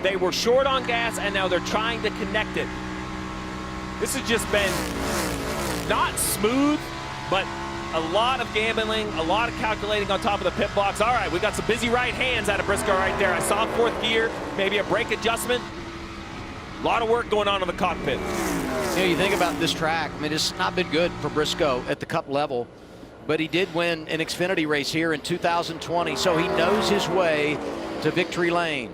They were short on gas, and now they're trying to connect it. This has just been not smooth, but a lot of gambling, a lot of calculating on top of the pit box. All right, we got some busy right hands out of Briscoe right there. I saw fourth gear, maybe a brake adjustment. A lot of work going on in the cockpit. You know, you think about this track, I mean, it's not been good for Briscoe at the Cup level, but he did win an Xfinity race here in 2020, so he knows his way to victory lane.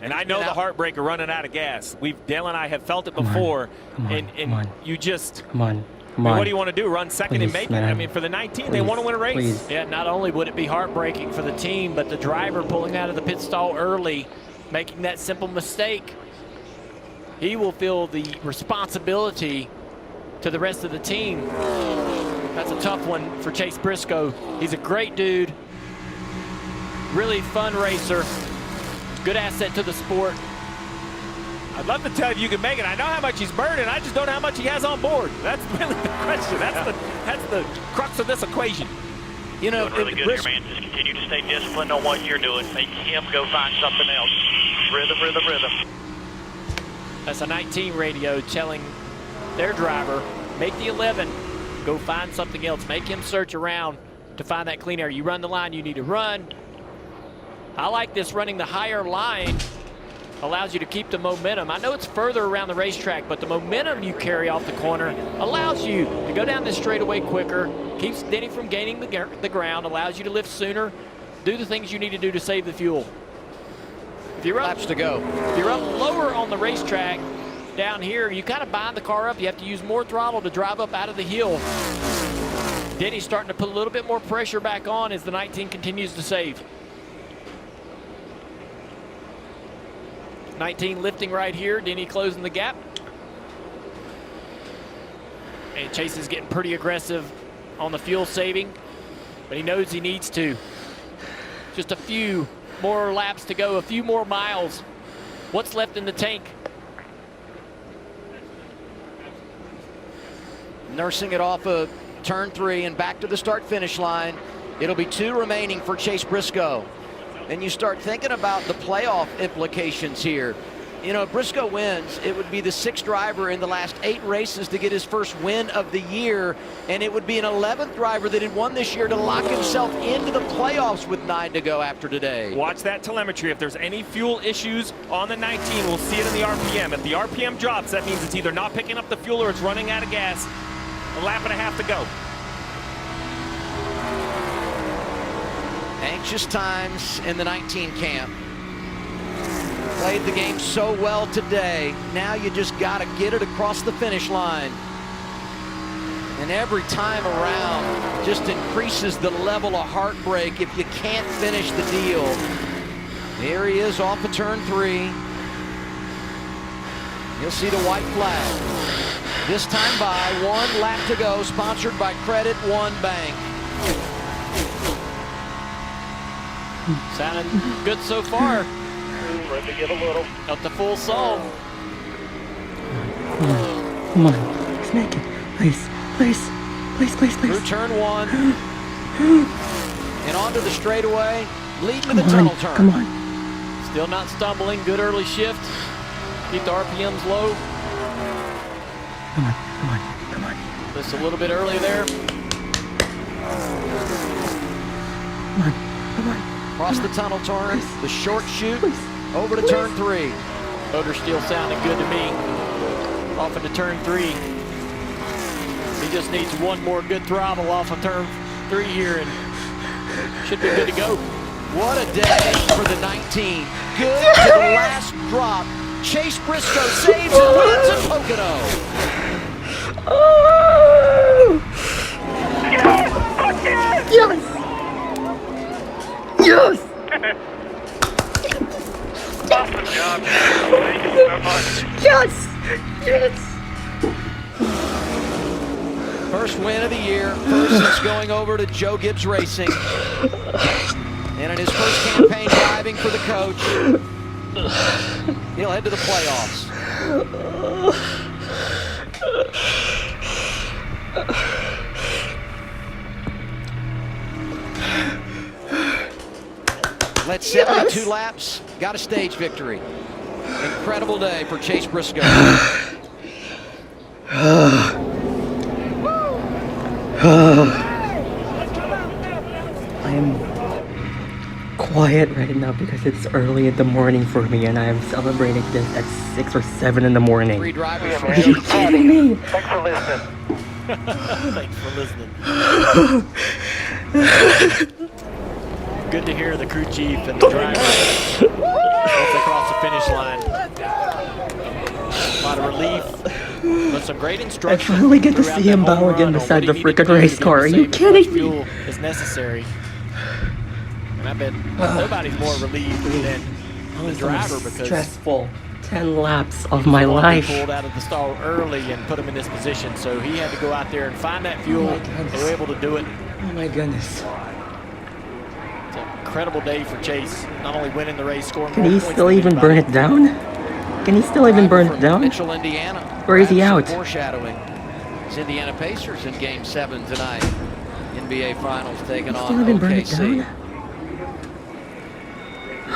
And I know the heartbreaker running out of gas. Dale and I have felt it before. Come on. You just, come on. What do you want to do? Run second and make it? I mean, for the 19, they want to win a race. Yeah, not only would it be heartbreaking for the team, but the driver pulling out of the pit stall early, making that simple mistake, he will feel the responsibility to the rest of the team. That's a tough one for Chase Briscoe. He's a great dude, really fun racer, good asset to the sport. I'd love to tell you can make it. I know how much he's burning. I just don't know how much he has on board. That's really the question. That's the crux of this equation. You know, really good here, man. Just continue to stay disciplined on what you're doing. Make him go find something else. Rhythm, rhythm, rhythm. That's a 19 radio telling their driver, make the 11, go find something else. Make him search around to find that clean air. You run the line you need to run. I like this, running the higher line allows you to keep the momentum. I know it's further around the racetrack, but the momentum you carry off the corner allows you to go down this straightaway quicker, keeps Denny from gaining the ground, allows you to lift sooner, do the things you need to do to save the fuel. If you're up, laps to go. If you're up lower on the racetrack, down here, you kind of bind the car up. You have to use more throttle to drive up out of the hill. Denny's starting to put a little bit more pressure back on as the 19 continues to save. 19 lifting right here, Denny closing the gap. And Chase is getting pretty aggressive on the fuel saving, but he knows he needs to. Just a few more laps to go, a few more miles. What's left in the tank? Nursing it off of turn 3 and back to the start-finish line. It'll be 2 remaining for Chase Briscoe. And you start thinking about the playoff implications here. You know, if Briscoe wins, it would be the 6th driver in the last 8 races to get his first win of the year, and it would be an 11th driver that had won this year to lock himself into the playoffs with 9 to go after today. Watch that telemetry. If there's any fuel issues on the 19, we'll see it in the RPM. If the RPM drops, that means it's either not picking up the fuel or it's running out of gas. A lap and a half to go. Anxious times in the 19 camp. Played the game so well today. Now you just got to get it across the finish line. And every time around just increases the level of heartbreak if you can't finish the deal. Here he is off of turn 3. You'll see the white flag. This time by 1 lap to go, sponsored by Credit One Bank. Sounding good so far. Let me get a little. Up the full song. Come on. Let's make it. Please. Please. Please, please, please. Through turn 1. And onto the straightaway. Leading to the tunnel turn. Come on. Still not stumbling. Good early shift. Keep the RPMs low. Come on. Come on. Come on. Just a little bit early there. Come on. Come on. Across the tunnel turn, the short chute, over to Please. turn 3. Motor still sounding good to me. Off into turn 3. He just needs one more good throttle off of turn 3 here and should be good to go. What a day for the 19. Good to the last drop. Chase Briscoe saves and wins at Pocono. Oh! Yes! Yes! Yes! Awesome job. Thank you so much. Yes! Yes! First win of the year, first since going over to Joe Gibbs Racing. And in his first campaign driving for the coach, he'll head to the playoffs. at 72 laps, got a stage victory. Incredible day for Chase Briscoe. I am quiet right now because it's early in the morning for me and I am celebrating this at 6 or 7 in the morning. 3 drivers from Are you kidding me? Thanks for listening. Thanks for listening. Good to hear the crew chief and the driver once they cross the finish line. A lot of relief, but some great I instruction. finally get to throughout see him that home bow again run on beside what the he needed to freaking do race to car. Are save you as much kidding me? fuel as necessary. And I bet nobody's more relieved than the driver because stressful 10 laps of he was my the one life. who pulled out of the stall early and put him in this position. So he had to go out there and find that fuel. my goodness. They were able to do it. Oh my goodness. It's an incredible day for Chase. Not only winning the race, scoring Can more he points still than even anybody. burn it down? Can he still even burn it from down? Mitchell, Indiana. Or is he Perhaps some out? Foreshadowing. It's Indiana Pacers in Game 7 tonight. NBA Finals taking on Still even burn it OKC. down?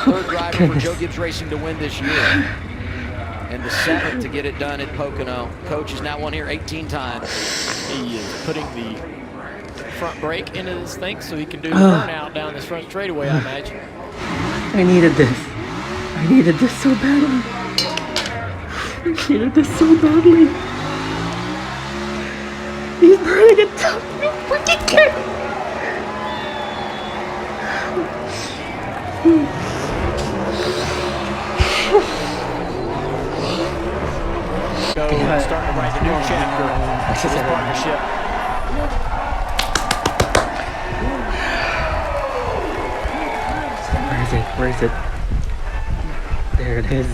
Third driver for goodness. Joe Gibbs Racing to win this year. And the 7th to get it done at Pocono. Coach has now won here 18 times. He is putting the front brake into this thing so he can do the burnout down this front straightaway, I imagine. I needed this. I needed this so badly. I needed this so badly. He's burning it down. You freaking kid. Go starting to write the new chapter of this partnership. Where is it? Where is it? There it is.